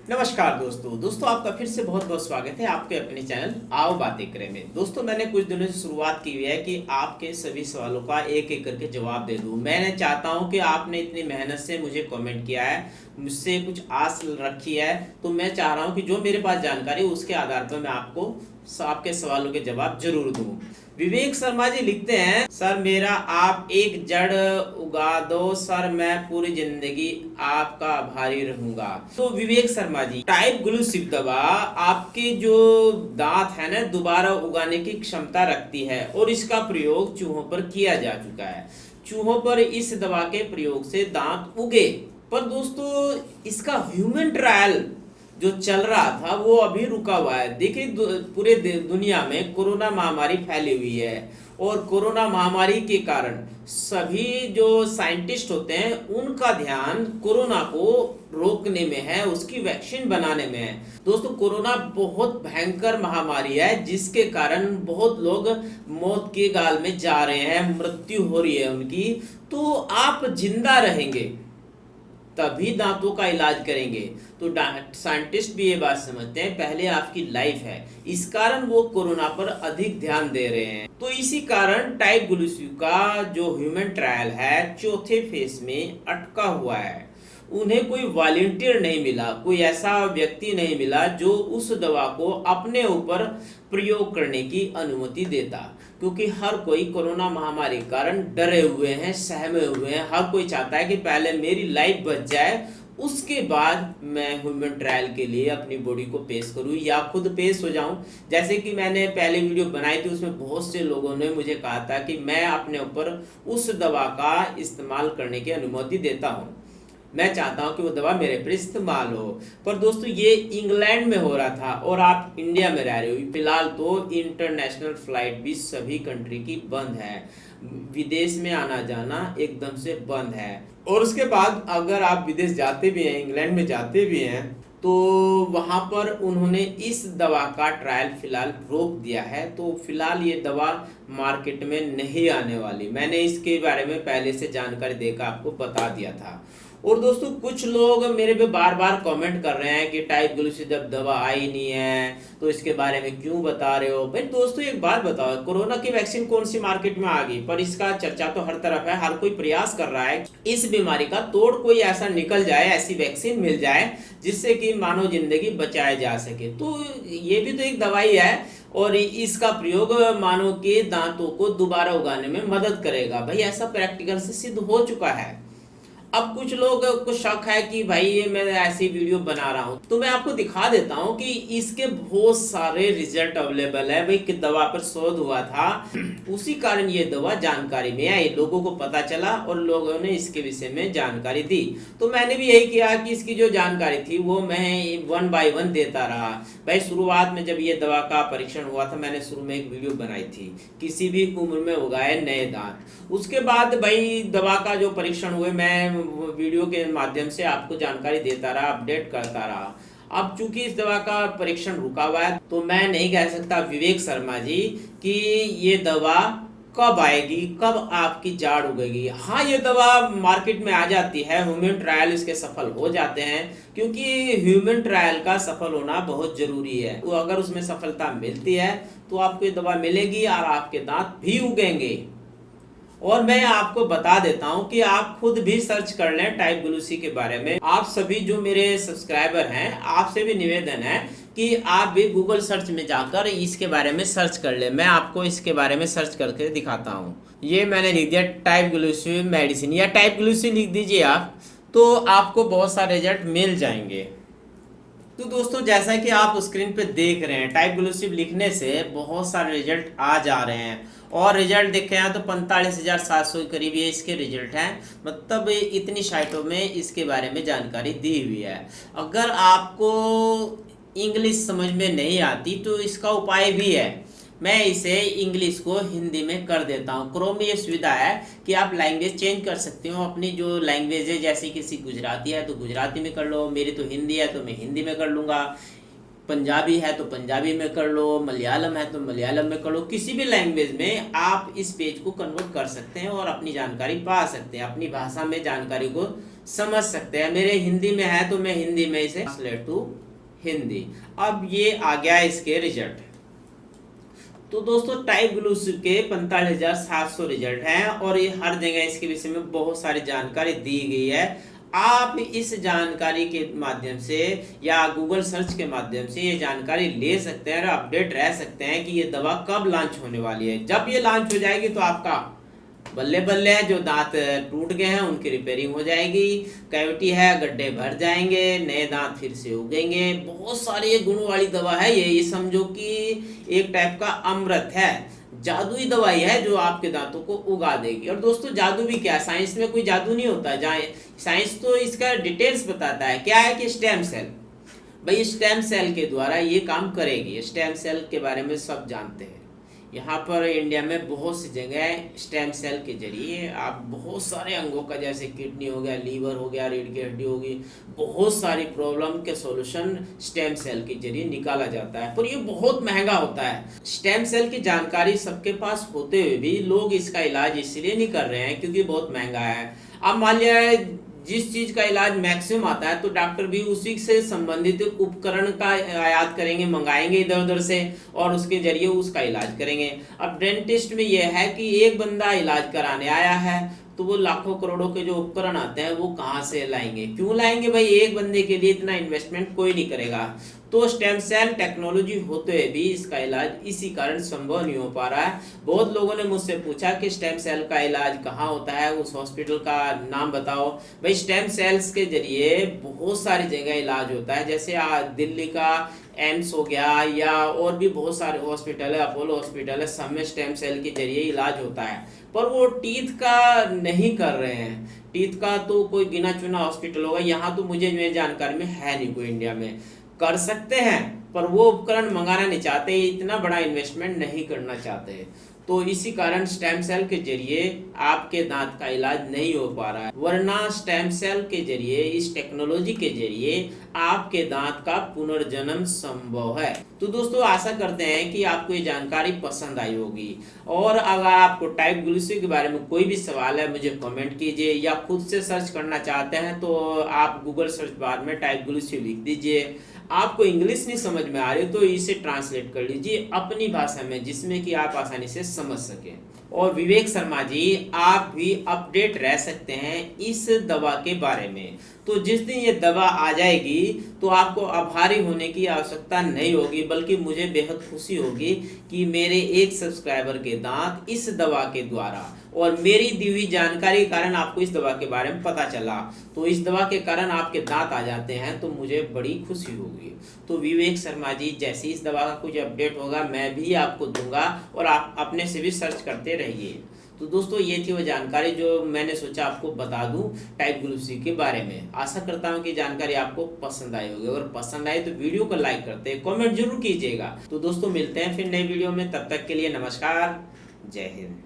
नमस्कार दोस्तों आपका फिर से बहुत बहुत स्वागत है आपके अपने चैनल आओ बातें करें में। दोस्तों मैंने कुछ दिनों से शुरुआत की हुई है कि आपके सभी सवालों का एक एक करके जवाब दे दूं। मैंने चाहता हूं कि आपने इतनी मेहनत से मुझे कमेंट किया है, मुझसे कुछ आस रखी है, तो मैं चाह रहा हूं कि जो मेरे पास जानकारी है उसके आधार पर मैं आपको आपके सवालों के जवाब जरूर दूं। विवेक शर्मा जी लिखते हैं, सर मेरा आप एक जड़ उगा दो सर, मैं पूरी जिंदगी आपका आभारी रहूंगा। तो विवेक शर्मा जी, टाइप ग्लूसिव दवा आपके जो दांत है ना दोबारा उगाने की क्षमता रखती है और इसका प्रयोग चूहों पर किया जा चुका है। चूहों पर इस दवा के प्रयोग से दांत उगे, पर दोस्तों इसका ह्यूमन ट्रायल जो चल रहा था वो अभी रुका हुआ है। देखिए पूरे दुनिया में कोरोना महामारी फैली हुई है और कोरोना महामारी के कारण सभी जो साइंटिस्ट होते हैं उनका ध्यान कोरोना को रोकने में है, उसकी वैक्सीन बनाने में है। दोस्तों कोरोना बहुत भयंकर महामारी है जिसके कारण बहुत लोग मौत के गाल में जा रहे हैं, मृत्यु हो रही है उनकी। तो आप जिंदा रहेंगे तभी दांतों का इलाज करेंगे। तो साइंटिस्ट भी ये बात समझते हैं, पहले आपकी लाइफ है, इस कारण वो कोरोना पर अधिक ध्यान दे रहे हैं। तो इसी कारण टाइप ग्लूसिव का जो ह्यूमन ट्रायल है चौथे फेज में अटका हुआ है। उन्हें कोई वॉलेंटियर नहीं मिला, कोई ऐसा व्यक्ति नहीं मिला जो उस दवा को अपने ऊपर प्रयोग करने की अनुमति देता, क्योंकि हर कोई कोरोना महामारी के कारण डरे हुए हैं, सहमे हुए हैं। हर कोई चाहता है कि पहले मेरी लाइफ बच जाए, उसके बाद मैं ह्यूमन ट्रायल के लिए अपनी बॉडी को पेश करूं या खुद पेश हो जाऊं। जैसे कि मैंने पहले वीडियो बनाई थी, उसमें बहुत से लोगों ने मुझे कहा था कि मैं अपने ऊपर उस दवा का इस्तेमाल करने की अनुमति देता हूं, मैं चाहता हूं कि वो दवा मेरे पर इस्तेमाल हो। पर दोस्तों ये इंग्लैंड में हो रहा था और आप इंडिया में रह रहे हो। फिलहाल तो इंटरनेशनल फ्लाइट भी सभी कंट्री की बंद है, विदेश में आना जाना एकदम से बंद है। और उसके बाद अगर आप विदेश जाते भी हैं, इंग्लैंड में जाते भी हैं, तो वहां पर उन्होंने इस दवा का ट्रायल फिलहाल रोक दिया है। तो फिलहाल ये दवा मार्केट में नहीं आने वाली, मैंने इसके बारे में पहले से जानकारी देकर आपको बता दिया था। और दोस्तों कुछ लोग मेरे पे बार बार कमेंट कर रहे हैं कि टाइप ग्लूसिव दवा आई नहीं है तो इसके बारे में क्यों बता रहे हो। भाई दोस्तों एक बात बताओ, कोरोना की वैक्सीन कौन सी मार्केट में आ गई, पर इसका चर्चा तो हर तरफ है, हर कोई प्रयास कर रहा है इस बीमारी का तोड़ कोई ऐसा निकल जाए, ऐसी वैक्सीन मिल जाए जिससे कि मानव जिंदगी बचाया जा सके। तो ये भी तो एक दवाई है और इसका प्रयोग मानव के दांतों को दोबारा उगाने में मदद करेगा। भाई ऐसा प्रैक्टिकल से सिद्ध हो चुका है। अब कुछ लोग को शक है कि भाई ये मैं ऐसी वीडियो बना रहा हूं, तो मैं आपको दिखा देता हूं कि इसके बहुत सारे रिजल्ट अवेलेबल है। भाई कि दवा पर शोध हुआ था, उसी कारण ये दवा जानकारी में आई, लोगों को पता चला और लोगों ने इसके विषय में जानकारी दी। तो मैंने भी यही किया कि इसकी जो जानकारी थी वो मैं 1 बाय 1 देता रहा। भाई शुरुआत में जब ये दवा का परीक्षण हुआ था, मैंने शुरू में एक वीडियो बनाई थी, किसी भी उम्र में उगाए नए दांत। उसके बाद भाई दवा का जो परीक्षण हुए मैं वीडियो के माध्यम से आपको जानकारी देता रहा, अपडेट करता रहा। अब चूंकि इस दवा का परीक्षण रुका हुआ है तो मैं नहीं कह सकता विवेक शर्मा जी कि ये दवा कब आएगी, कब आपकी जाड़ उगेगी। हाँ ये दवा मार्केट में आ जाती है, ह्यूमन ट्रायल इसके सफल हो जाते हैं, क्योंकि ह्यूमन ट्रायल का सफल होना बहुत जरूरी है। तो अगर उसमें सफलता मिलती है तो आपको ये दवा मिलेगी और आपके दांत भी उगेंगे। और मैं आपको बता देता हूं कि आप खुद भी सर्च कर लें टाइप ग्लूसी के बारे में। आप सभी जो मेरे सब्सक्राइबर हैं, आपसे भी निवेदन है कि आप भी गूगल सर्च में जाकर इसके बारे में सर्च कर लें। मैं आपको इसके बारे में सर्च करके दिखाता हूं। ये मैंने लिख दिया टाइप ग्लूसी मेडिसिन या टाइप ग्लूसी लिख दीजिए आप, तो आपको बहुत सारे रिजल्ट मिल जाएंगे। तो दोस्तों जैसा कि आप स्क्रीन पे देख रहे हैं, टाइप ग्लूसिव लिखने से बहुत सारे रिजल्ट आ जा रहे हैं और रिजल्ट देखे हैं तो 45,700 के करीब ये इसके रिजल्ट हैं। मतलब इतनी साइटों में इसके बारे में जानकारी दी हुई है। अगर आपको इंग्लिश समझ में नहीं आती तो इसका उपाय भी है, मैं इसे इंग्लिश को हिंदी में कर देता हूँ। क्रोम में ये सुविधा है कि आप लैंग्वेज चेंज कर सकते हो, अपनी जो लैंग्वेज है, जैसे किसी गुजराती है तो गुजराती में कर लो, मेरी तो हिंदी है तो मैं हिंदी में कर लूँगा, पंजाबी है तो पंजाबी में कर लो, मलयालम है तो मलयालम में कर लो। किसी भी लैंग्वेज में आप इस पेज को कन्वर्ट कर सकते हैं और अपनी जानकारी पा सकते हैं, अपनी भाषा में जानकारी को समझ सकते हैं। मेरे हिंदी में है तो मैं हिंदी में इसे ट्रांसलेट टू हिंदी। अब ये आ गया इसके रिजल्ट। तो दोस्तों टाइप ग्लू के 45,700 रिजल्ट हैं और ये हर जगह इसके विषय में बहुत सारी जानकारी दी गई है। आप इस जानकारी के माध्यम से या गूगल सर्च के माध्यम से ये जानकारी ले सकते हैं और अपडेट रह सकते हैं कि ये दवा कब लॉन्च होने वाली है। जब ये लॉन्च हो जाएगी तो आपका बल्ले बल्ले है, जो दांत टूट गए हैं उनकी रिपेयरिंग हो जाएगी, कैविटी है गड्ढे भर जाएंगे, नए दांत फिर से उगेंगे। बहुत सारी ये गुण वाली दवा है। ये समझो कि एक टाइप का अमृत है, जादुई दवाई है जो आपके दांतों को उगा देगी। और दोस्तों जादू भी क्या है, साइंस में कोई जादू नहीं होता। जहाँ साइंस तो इसका डिटेल्स बताता है। क्या है कि स्टेम सेल, भाई स्टेम सेल के द्वारा ये काम करेगी। स्टेम सेल के बारे में सब जानते हैं। यहाँ पर इंडिया में बहुत सी जगह स्टेम सेल के जरिए आप बहुत सारे अंगों का, जैसे किडनी हो गया, लीवर हो गया, रीढ़ की हड्डी होगी, बहुत सारी प्रॉब्लम के सॉल्यूशन स्टेम सेल के जरिए निकाला जाता है। पर ये बहुत महंगा होता है। स्टेम सेल की जानकारी सबके पास होते हुए भी लोग इसका इलाज इसलिए नहीं कर रहे हैं क्योंकि बहुत महंगा है। अब मान लिया जिस चीज का इलाज मैक्सिमम आता है तो डॉक्टर भी उसी से संबंधित उपकरण का आयात करेंगे, मंगाएंगे इधर उधर से और उसके जरिए उसका इलाज करेंगे। अब डेंटिस्ट में यह है कि एक बंदा इलाज कराने आया है तो वो लाखों करोड़ों के जो उपकरण आते हैं वो कहाँ से लाएंगे, क्यों लाएंगे भाई? एक बंदे के लिए इतना इन्वेस्टमेंट कोई नहीं करेगा। तो स्टेम सेल टेक्नोलॉजी होते हुए भी इसका इलाज इसी कारण संभव नहीं हो पा रहा है। बहुत लोगों ने मुझसे पूछा कि स्टेम सेल का इलाज कहाँ होता है, उस हॉस्पिटल का नाम बताओ। भाई स्टेम सेल्स के जरिए बहुत सारी जगह इलाज होता है, जैसे दिल्ली का एम्स हो गया या और भी बहुत सारे हॉस्पिटल है, अपोलो हॉस्पिटल है, सब में स्टेम सेल के जरिए इलाज होता है। पर वो टीथ का नहीं कर रहे हैं। टीथ का तो कोई गिना चुना हॉस्पिटल होगा, यहाँ तो मुझे मेरी जानकारी में है नहीं कोई। इंडिया में कर सकते हैं पर वो उपकरण मंगाना नहीं चाहते, इतना बड़ा इन्वेस्टमेंट नहीं करना चाहते। तो इसी कारण स्टेम सेल के जरिए आपके दांत का इलाज नहीं हो पा रहा है। वरना स्टेम सेल के जरिए, इस टेक्नोलॉजी के जरिए आपके दांत का पुनर्जन्म संभव है। तो दोस्तों आशा करते हैं कि आपको ये जानकारी पसंद आई होगी। और अगर आपको टाइप ग्लूसी के बारे में कोई भी सवाल है मुझे कमेंट कीजिए, या खुद से सर्च करना चाहते हैं तो आप गूगल सर्च बार में टाइप ग्लूसी लिख दीजिए। आपको इंग्लिश नहीं समझ में आ रही तो इसे ट्रांसलेट कर लीजिए अपनी भाषा में, जिसमें कि आप आसानी से समझ सकें। और विवेक शर्मा जी, आप भी अपडेट रह सकते हैं इस दवा के बारे में। तो जिस दिन ये दवा आ जाएगी तो आपको आभारी होने की आवश्यकता नहीं होगी, बल्कि मुझे बेहद खुशी होगी कि मेरे एक सब्सक्राइबर के दांत इस दवा के द्वारा और मेरी दी हुई जानकारी के कारण आपको इस दवा के बारे में पता चला। तो इस दवा के कारण आपके दांत आ जाते हैं तो मुझे बड़ी खुशी होगी। तो विवेक शर्मा जी, जैसे इस दवा का कुछ अपडेट होगा मैं भी आपको दूंगा और आप अपने से भी सर्च करते रहिए। तो दोस्तों ये थी वो जानकारी जो मैंने सोचा आपको बता दूं टाइप ग्लूसी के बारे में। आशा करता हूं कि जानकारी आपको पसंद आई होगी। अगर पसंद आई तो वीडियो को लाइक करते, कमेंट जरूर कीजिएगा। तो दोस्तों मिलते हैं फिर नई वीडियो में, तब तक के लिए नमस्कार, जय हिंद।